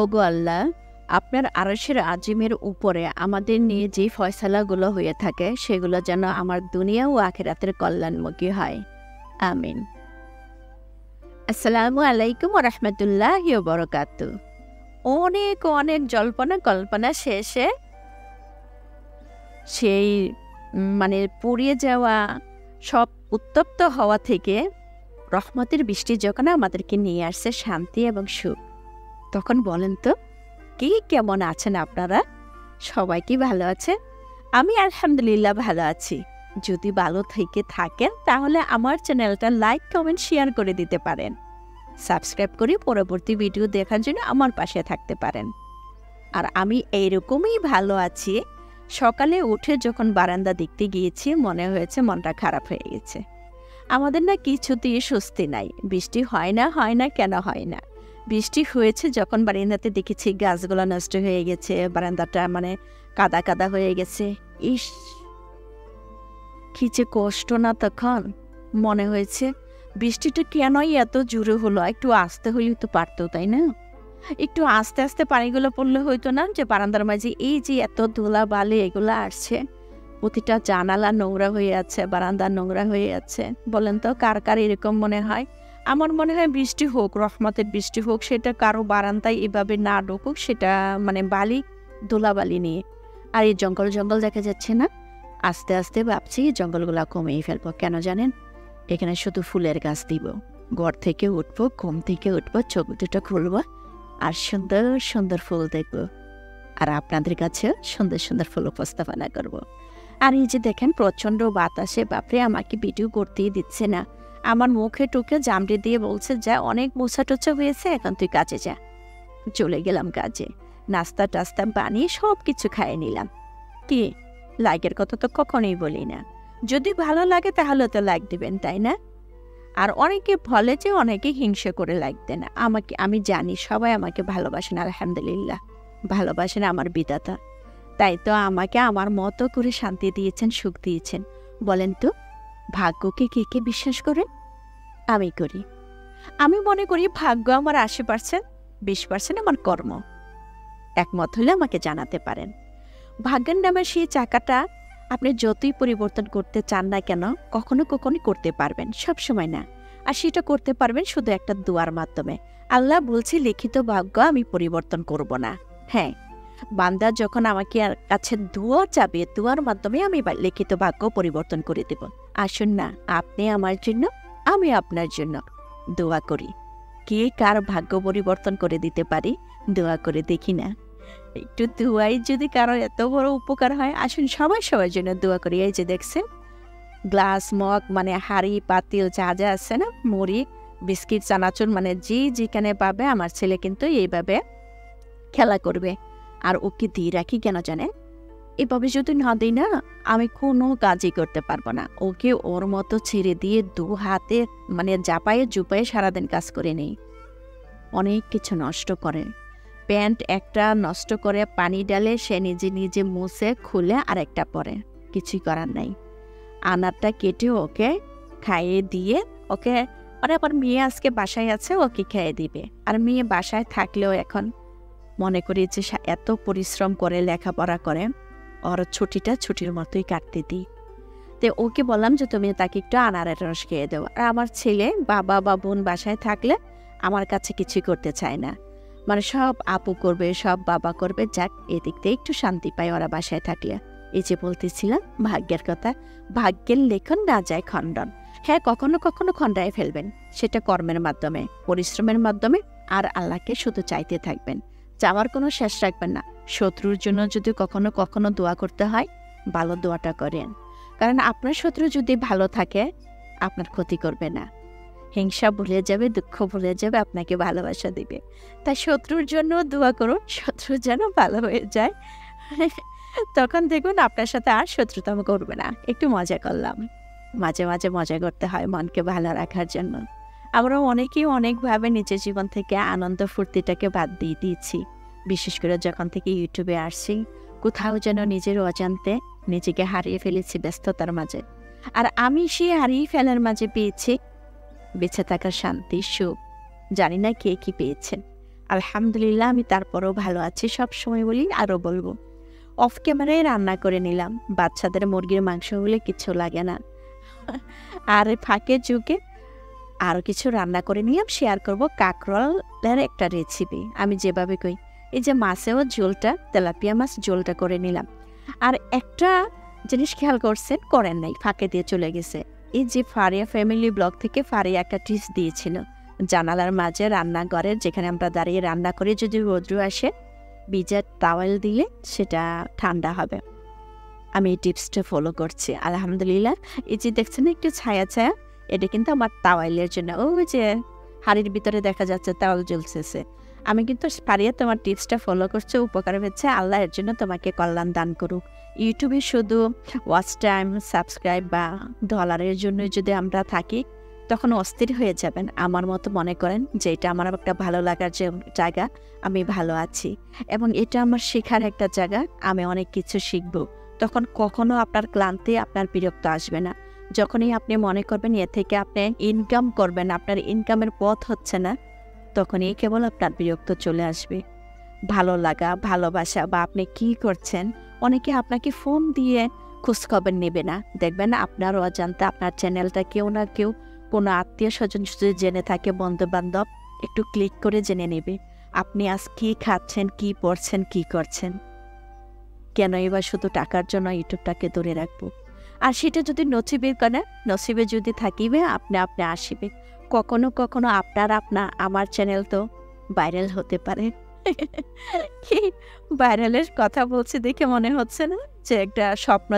ওগো আল্লাহ, আপনার আরশের আজিমের উপরে আমাদের নিয়ে যে ফয়সালাগুলো হয়ে থাকে সেগুলো যেন আমার দুনিয়া ও আখিরাতের কল্যাণমুখী হয়। আমিন। আসসালামু আলাইকুম ওয়া রাহমাতুল্লাহি ওয়া বারাকাতুহু। অনেক অনেক জল্পনা কল্পনা শেষে সেই পুড়িয়ে যাওয়া সব উত্তপ্ত হওয়া থেকে রহমতের বৃষ্টি যখন আমাদেরকে নিয়ে আসছে শান্তি এবং সুখ, তখন বলেন তো কে কেমন আছেন আপনারা? সবাই কি ভালো আছে? আমি আলহামদুলিল্লাহ ভালো আছি। যদি ভালো থেকে থাকেন তাহলে আমার চ্যানেলটা লাইক কমেন্ট শেয়ার করে দিতে পারেন। সাবস্ক্রাইব করে পরবর্তী ভিডিও দেখার জন্য আমার পাশে থাকতে পারেন। আর আমি এইরকমই ভালো আছি। সকালে উঠে যখন বারান্দা দেখতে গিয়েছি মনে হয়েছে মনটা খারাপ হয়ে গেছে। আমাদের না কিছুতেই স্বস্তি নাই। বৃষ্টি হয় না কেন হয় না? বৃষ্টি হয়েছে যখন বারান্দাতে দেখেছি গাছগুলো নষ্ট হয়ে গেছে, বারান্দাটা কাদা কাদা হয়ে গেছে। ইস, কি যে কষ্ট না! তখন মনে হয়েছে বৃষ্টিটা কেনই এত জোরে হলো, একটু আস্তে হইলে তো পারতো, তাই না? একটু আস্তে আস্তে পানিগুলো পড়লে হইতো না? যে বারান্দার মাঝে এই যে এত ধুলা বালি এগুলো আসছে, প্রতিটা জানালা নোংরা হয়ে আছে, বারান্দা নোংরা হয়ে আছে। বলেন তো কার কার এরকম মনে হয়? আমার মনে হয় বৃষ্টি হোক, রহমতের বৃষ্টি হোক, সেটা কারো বারান্দায় এভাবে না ঢুকুক, সেটা বালি ধুলাবালি নিয়ে। আর এই জঙ্গল জঙ্গল দেখা যাচ্ছে না? আস্তে আস্তে ভাবছি জঙ্গলগুলা কমিয়ে ফেলবো। কেন জানেন? এখানে শুধু ফুলের গাছ দিব। ঘর থেকে উঠবো, ঘুম থেকে উঠবো, চোখ দুটো খুলবো আর সুন্দর সুন্দর ফুল দেখবো। আর আপনাদের কাছে সুন্দর সুন্দর ফুল উপস্থাপনা করব। আর এই যে দেখেন প্রচণ্ড বাতাসে, বাপরে, আমাকে ভিডিও করতেই দিচ্ছে না। আমার মুখে টুকে জামড়ে দিয়ে বলছে, যা অনেক মোছা টোছা হয়েছে, এখন তুই কাজে যা। চলে গেলাম কাজে। নাস্তা টাস্তা বানিয়ে সব কিছু খাইয়ে নিলাম। কি লাইকের কথা তো কখনোই বলি না। যদি ভালো লাগে তাহলে তো লাইক দিবেন, তাই না? আর অনেকে বলে যে অনেকে হিংসা করে লাইক দেন। আমি জানি সবাই আমাকে ভালোবাসেন, আলহামদুলিল্লাহ ভালোবাসেন আমার বিধাতা। তাই তো আমাকে আমার মতো করে শান্তি দিয়েছেন, সুখ দিয়েছেন। বলেন তো ভাগ্যকে কে কে বিশ্বাস করেন? আমি করি। আমি মনে করি ভাগ্য আমার 80%, 20% আমার কর্ম। একমত হলে আমাকে জানাতে পারেন। ভাগ্যের নামে সেই চাকাটা আপনি যতই পরিবর্তন করতে চান না কেন, কখনো কখনো করতে পারবেন, সব সময় না। আর সেটা করতে পারবেন শুধু একটা দোয়ার মাধ্যমে। আল্লাহ বলছে, লিখিত ভাগ্য আমি পরিবর্তন করব না। হ্যাঁ, বান্দা যখন আমাকে কাছে দোয়া চাবে, দোয়ার মাধ্যমে আমি লিখিত ভাগ্য পরিবর্তন করে দেব। আসুন না, আপনি আমার জন্য, আমি আপনার জন্য দোয়া করি। কে কার ভাগ্য পরিবর্তন করে দিতে পারি? দোয়া করে দেখি না? একটু দোয়াই যদি কারো এত বড় উপকার হয়, আসুন সবাই সবার জন্য দোয়া করি। এই যে দেখছেন গ্লাস মগ হাঁড়ি পাতিল যা যা আছে না, মুড়ি বিস্কিট চানাচুর যে যেখানে পাবে, আমার ছেলে কিন্তু এইভাবে খেলা করবে। আর ওকে দিয়ে রাখি কেন জানেন? এভাবে যদি না দিই না, আমি কোনো কাজই করতে পারবো না। ওকে ওর মতো ছেড়ে দিয়ে দু হাতে জাপায়ে জুপায়ে সারাদিন কাজ করে নেই। অনেক কিছু নষ্ট করে। প্যান্ট একটা নষ্ট করে পানি ডালে সে নিজে নিজে মুছে খুলে আরেকটা পরে। কিছুই করার নাই। আনারটা কেটে ওকে খাইয়ে দিয়ে, ওকে আবার মেয়ে আজকে বাসায় আছে, ওকে খাইয়ে দিবে। আর মেয়ে বাসায় থাকলেও এখন মনে করি যে এত পরিশ্রম করে লেখাপড়া করে, ওর ছুটিটা ছুটির মতোই কাটতে দিই। তো ওকে বললাম যে তুমি তাকে একটু আনারের রস খেয়ে দেও। আর আমার ছেলে বাবা বা বোন বাসায় থাকলে আমার কাছে কিছুই করতে চায় না। সব আপু করবে, সব বাবা করবে। যাক, এদিক দিয়ে একটু শান্তি পায় ওরা বাসায় থাকলে। এই যে বলতেছিলাম ভাগ্যের কথা, ভাগ্যের লেখন না যায় খণ্ডন। হ্যাঁ, কখনো কখনো খণ্ডায় ফেলবেন, সেটা কর্মের মাধ্যমে, পরিশ্রমের মাধ্যমে। আর আল্লাহকে শুধু চাইতে থাকবেন, চাওয়ার কোনো শেষ রাখবেন না। শত্রুর জন্য যদি কখনো কখনো দোয়া করতে হয়, ভালো দোয়াটা করেন। কারণ আপনার শত্রু যদি ভালো থাকে, আপনার ক্ষতি করবে না। হিংসা ভুলে যাবে, দুঃখ ভুলে যাবে, আপনাকে ভালোবাসা দিবে। তাই শত্রুর জন্য দোয়া করুন, শত্রু যেন ভালো হয়ে যায়। তখন দেখুন আপনার সাথে আর শত্রুতা করবে না। একটু মজা করলাম। মাঝে মাঝে মজা করতে হয় মনকে ভালো রাখার জন্য। আমরা অনেকেই অনেকভাবে নিজের জীবন থেকে আনন্দ ফুর্তিটাকে বাদ দিয়ে দিয়েছি। বিশেষ করে যখন থেকে ইউটিউবে আসছি, কোথাও যেন নিজের অজান্তে নিজেকে হারিয়ে ফেলেছি ব্যস্ততার মাঝে। আর আমি সেই হারিয়ে ফেলার মাঝে পেয়েছি বেঁচে থাকার শান্তি, সুখ। জানি না কে কি পেয়েছেন। আলহামদুলিল্লাহ, আমি তারপরেও ভালো আছি। সব সময় বলি, আরও বলবো। অফ ক্যামেরায় রান্না করে নিলাম। বাচ্চাদের মুরগির মাংস হলে কিছু লাগে না। আর ফাঁকে ঝুঁকে আরও কিছু রান্না করে নিলাম। শেয়ার করব কাঁকরোলের একটা রেসিপি। আমি যেভাবে কই, এই যে মাছেও ঝোলটা, তেলাপিয়া মাছ ঝোলটা করে নিলাম। আর একটা জিনিস খেয়াল করছেন, করেন নাই, ফাঁকে দিয়ে চলে গেছে। এই যে ফারিয়া ফ্যামিলি ব্লগ থেকে ফারিয়া একটা টিপস দিয়েছিল, জানালার মাঝে রান্নাঘরের যেখানে আমরা দাঁড়িয়ে রান্না করি, যদি রৌদ্র আসে ভিজা টাওয়েল দিলে সেটা ঠান্ডা হবে। আমি এই টিপসটা ফলো করছি আলহামদুলিল্লাহ। এই যে দেখছেন একটু ছায়া ছায়া, এটা কিন্তু আমার তাওয়াইলের জন্য। ওই যে হাড়ির ভিতরে দেখা যাচ্ছে তাওয়াল জ্বলছে। আমি কিন্তু পারিয়া তোমার টিপসটা ফলো করছে, উপকার হচ্ছে। আল্লাহ এর জন্য তোমাকে কল্যাণ দান করুক। ইউটিউবে শুধু ওয়াচ টাইম, সাবস্ক্রাইব বা ডলারের জন্য যদি আমরা থাকি, তখন অস্থির হয়ে যাবেন। আমার মতো মনে করেন যে এটা আমার একটা ভালো লাগার যে জায়গা, আমি ভালো আছি এবং এটা আমার শেখার একটা জায়গা, আমি অনেক কিছু শিখব। তখন কখনো আপনার ক্লান্তি, আপনার বিরক্ত আসবে না। যখনই আপনি মনে করবেন এ থেকে আপনি ইনকাম করবেন, আপনার ইনকামের পথ হচ্ছে না, তখনই কেবল আপনার বিরক্ত চলে আসবে। ভালো লাগা, ভালোবাসা বা আপনি কি করছেন, অনেকে আপনাকে ফোন দিয়ে খোঁজখবর নেবে না। দেখবেন আপনার অজান্তে আপনার চ্যানেলটা কেউ না কেউ, কোনো আত্মীয় স্বজন যদি জেনে থাকে, বন্ধুবান্ধব, একটু ক্লিক করে জেনে নেবে আপনি আজ কী খাচ্ছেন, কি পড়ছেন, কি করছেন। কেন এবার শুধু টাকার জন্য ইউটিউবটাকে ধরে রাখবো? আর সেটা যদি নসিবের কানে, নসিবে যদি থাকিবে, আপনি আসিবে। কখনো কখনো আমার চ্যানেল তো ভাইরাল হতে পারে। কি ভাইরালের কথা বলছি দেখে মনে হচ্ছে না যে একটা স্বপ্ন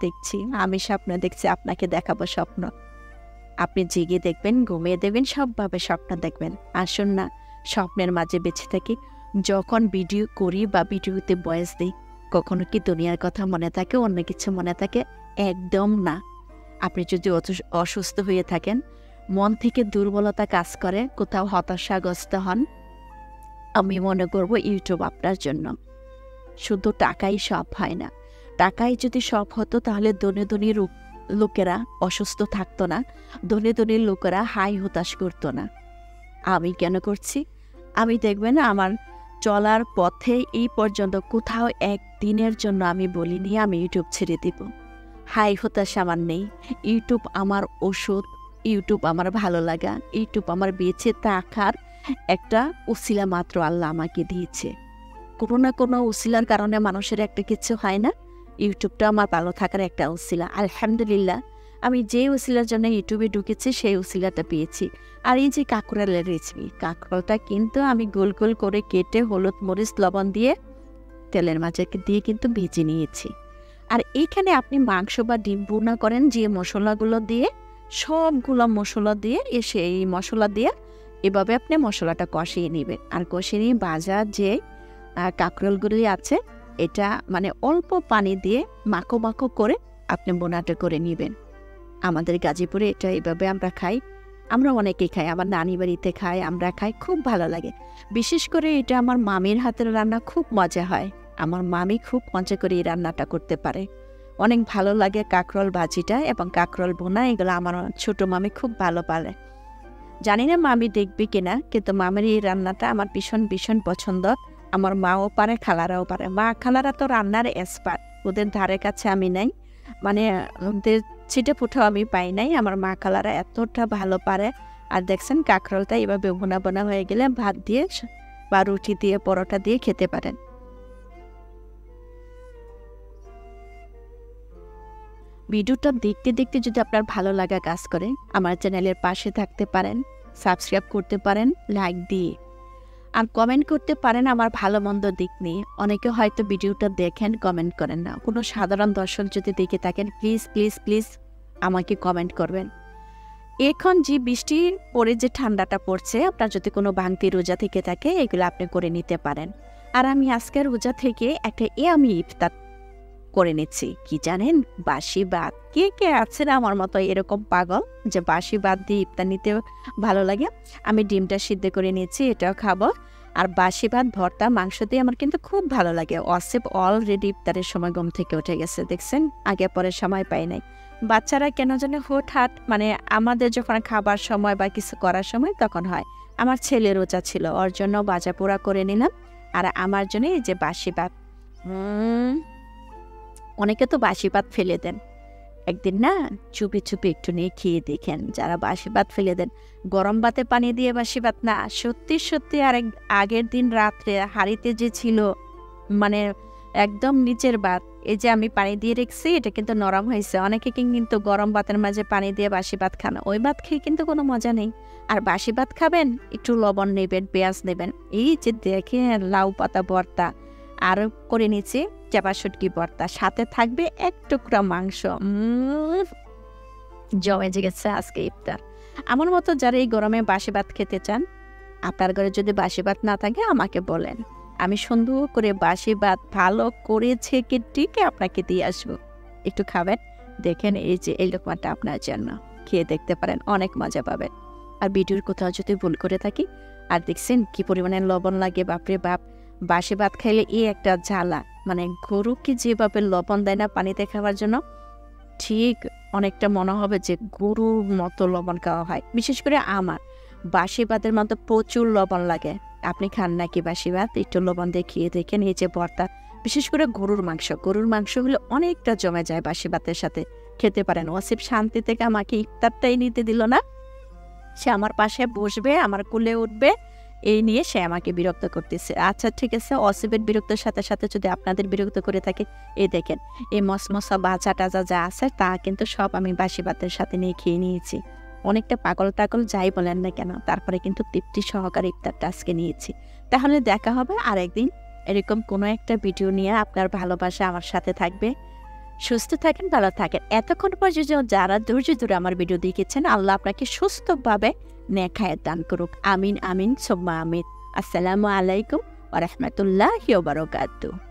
দেখছি? আমি স্বপ্ন দেখছি, আপনাকে দেখাবো স্বপ্ন। আপনি জেগে দেখবেন, ঘুমিয়ে দেখবেন, সবভাবে স্বপ্ন দেখবেন। আসুন না স্বপ্নের মাঝে বেঁচে থাকি। যখন ভিডিও করি বা ভিডিওতে ভয়েস দিই, কখনো কি দুনিয়ার কথা মনে থাকে, অন্য কিছু মনে থাকে? একদম না। আপনি যদি অসুস্থ হয়ে থাকেন, মন থেকে দুর্বলতা কাজ করে, কোথাও হতাশাগ্রস্ত হন, আমি মনে করব ইউটিউব আপনার জন্য। শুধু টাকাই সব হয় না। টাকাই যদি সব হতো, তাহলে ধনী ধনী লোকেরা অসুস্থ থাকতো না, ধনী ধনী লোকেরা হাই হতাশ করতো না। আমি কেন করছি? আমি দেখবেন আমার চলার পথে এই পর্যন্ত কোথাও একদিনের জন্য আমি বলিনি আমি ইউটিউব ছেড়ে দিব। হাই হতাশ আমার নেই। ইউটিউব আমার ওষুধ, ইউটিউব আমার ভালো লাগা, ইউটিউব আমার বেঁচে থাকার একটা উসিলা মাত্র আল্লাহ আমাকে দিয়েছে। কোনো না কোনো উসিলার কারণে মানুষের একটা কিছু হয় না? ইউটিউবটা আমার ভালো থাকার একটা উসিলা। আলহামদুলিল্লাহ, আমি যে উসিলার জন্য ইউটিউবে ঢুকেছি সেই উসিলাটা পেয়েছি। আর এই যে কাঁকরোলের রেসিপি, কাঁকরোলটা কিন্তু আমি গোল গোল করে কেটে হলুদ মরিচ লবণ দিয়ে তেলের মাঝে দিয়ে কিন্তু ভেজে নিয়েছি। আর এইখানে আপনি মাংস বা ডিম ভুনা করেন যে মশলাগুলো দিয়ে, সবগুলো মশলা দিয়ে এই মশলা দিয়ে এভাবে আপনি মশলাটা কষিয়ে নেবেন। আর কষিয়ে নিয়ে ভাজা যে কাঁকরোলগুলি আছে, এটা মানে অল্প পানি দিয়ে মাখো মাখো করে আপনি বোনাটা করে নেবেন। আমাদের গাজীপুরে এটা এইভাবে আমরা খাই, আমরা অনেকেই খাই, আমার নানি বাড়িতে খাই, আমরা খাই, খুব ভালো লাগে। বিশেষ করে এটা আমার মামির হাতের রান্না, খুব মজা হয়। আমার মামি খুব মজা করে এই রান্নাটা করতে পারে, অনেক ভালো লাগে। কাঁকরোল ভাজিটা এবং কাঁকরোল বোনা, এগুলো আমার ছোটো মামি খুব ভালো পারে। জানি না মামি দেখবে কিনা, কিন্তু মামির এই রান্নাটা আমার ভীষণ ভীষণ পছন্দ। আমার মাও পারে, খালারাও পারে। মা খালারা তো রান্নার এক্সপার্ট, ওদের ধারে কাছে আমি নাই, মানে ওদের ছিটে ফুটাও আমি পাই নাই। আমার মা খালারা এতটা ভালো পারে। আর দেখছেন কাঁকরোলটা এভাবে বোনা বোনা হয়ে গেলে ভাত দিয়ে বা রুটি দিয়ে, পরোটা দিয়ে খেতে পারেন। ভিডিওটা দেখতে দেখতে যদি আপনার ভালো লাগা কাজ করে, আমার চ্যানেলের পাশে থাকতে পারেন, সাবস্ক্রাইব করতে পারেন লাইক দিয়ে, আর কমেন্ট করতে পারেন আমার ভালো মন্দ দিক নিয়ে। অনেকে হয়তো ভিডিওটা দেখেন, কমেন্ট করেন না। কোনো সাধারণ দর্শক যদি দেখে থাকেন, প্লিজ প্লিজ প্লিজ আমাকে কমেন্ট করবেন। এখন যে বৃষ্টি পরে যে ঠান্ডাটা পড়ছে, আপনার যদি কোনো ভাঙতি রোজা থেকে থাকে, এগুলো আপনি করে নিতে পারেন। আর আমি আজকের রোজা থেকে একটা আমি ইফতার করে নিচ্ছি। কি জানেন? বাসি ভাত। কে কে আছেন আমার মতো এরকম পাগল যে বাসি ভাত দিয়ে ইফতার নিতে ভালো লাগে? আমি ডিমটা সিদ্ধ করে নিয়েছি, এটাও খাবো। আর বাসি ভাত ভর্তা মাংস দিয়ে আমার কিন্তু খুব ভালো লাগে। অসিফ অলরেডি ইফতারের সময় ঘুম থেকে উঠে গেছে, দেখছেন? আগে পরে সময় পাই নাই। বাচ্চারা কেন জানে হুটহাট মানে আমাদের যখন খাবার সময় বা কিছু করার সময় তখন হয়। আমার ছেলে রোজা ছিল, ওর জন্য ভাজা পোড়া করে নিলাম, আর আমার জন্য এই যে বাসি ভাত। অনেকে তো বাসি ভাত ফেলে দেন, একদিন না চুপি চুপি একটু নিয়ে খেয়ে দেখেন যারা বাসি ভাত ফেলে দেন। গরম ভাতে পানি দিয়ে বাসি ভাত না, সত্যি সত্যি আগের দিন রাত্রে হাঁড়িতে যে ছিল মানে একদম নিচের ভাত, এই যে আমি পানি দিয়ে রেখেছি এটা কিন্তু নরম হয়েছে। অনেকে কিন্তু গরম ভাতের মাঝে পানি দিয়ে বাসি ভাত খান, ওই ভাত খেয়ে কিন্তু কোনো মজা নেই। আর বাসি ভাত খাবেন, একটু লবণ নেবেন, পেঁয়াজ নেবেন, এই যে দেখেন লাউ পাতা ভর্তা, আর করে নিচ্ছি চাপা শুটকি ভর্তা, সাথে থাকবে এক টুকরা মাংস। জমে গেছে আজকে ইফতার। আমার মতো যারা এই গরমে বাসি ভাত খেতে চান, আপনার ঘরে যদি বাসি ভাত না থাকে আমাকে বলেন, আমি সুন্দর করে বাসি ভাত ভালো করে ছেঁকে টিকে আপনাকে দিয়ে আসবো, একটু খাবেন। দেখেন এই যে এই লোকমাটা আপনার জন্য, খেয়ে দেখতে পারেন, অনেক মজা পাবেন। আর ভিডিওর কোথাও যদি ভুল করে থাকি, আর দেখছেন কি পরিমাণে লবণ লাগে, বাপরে বাপ। বাসি ভাত খাইলে এই একটা জ্বালা, মানে গরুকে যেভাবে লবণ দেয় না পানিতে খাওয়ার জন্য, ঠিক অনেকটা মনে হবে যে গরুর মতো লবণ খাওয়া হয়। বিশেষ করে আমার বাসি ভাতের মতো প্রচুর লবণ লাগে। আপনি খান নাকি বাসি ভাত? একটু লবণ দিয়ে খেয়ে দেখেন। এই যে ভর্তা, বিশেষ করে গরুর মাংস হলে অনেকটা জমে যায় বাসি ভাতের সাথে, খেতে পারেন। ওয়াসিফ শান্তি থেকে আমাকে ইফতারটাই নিতে দিল না, সে আমার পাশে বসবে, আমার কোলে উঠবে, এই নিয়ে সে আমাকে বিরক্ত করতেছে। আচ্ছা ঠিক আছে, ওয়াসিফের বিরক্তের সাথে সাথে যদি আপনাদের বিরক্ত করে থাকে, এই দেখেন এই মসমসা বাজা টাজা যা আছে তা কিন্তু সব আমি বাসি ভাতের সাথে নিয়ে খেয়ে নিয়েছি। অনেকটা পাগল টাগল যাই বলেন না কেন, তারপরে কিন্তু তৃপ্তি সহকারে ইফতারটা আজকে নিয়েছি। তাহলে দেখা হবে আরেকদিন এরকম কোনো একটা ভিডিও নিয়ে। আপনার ভালোবাসা আমার সাথে থাকবে। সুস্থ থাকেন, ভালো থাকেন। এতক্ষণ পর্যন্ত যারা ধৈর্য ধরে আমার ভিডিও দেখেছেন, আল্লাহ আপনাকে সুস্থভাবে নেক হায়াত দান করুক। আমিন আমিন সুম্মা আমিন। আসসালামু আলাইকুম ওয়া রাহমাতুল্লাহি ওয়া বারাকাতুহু।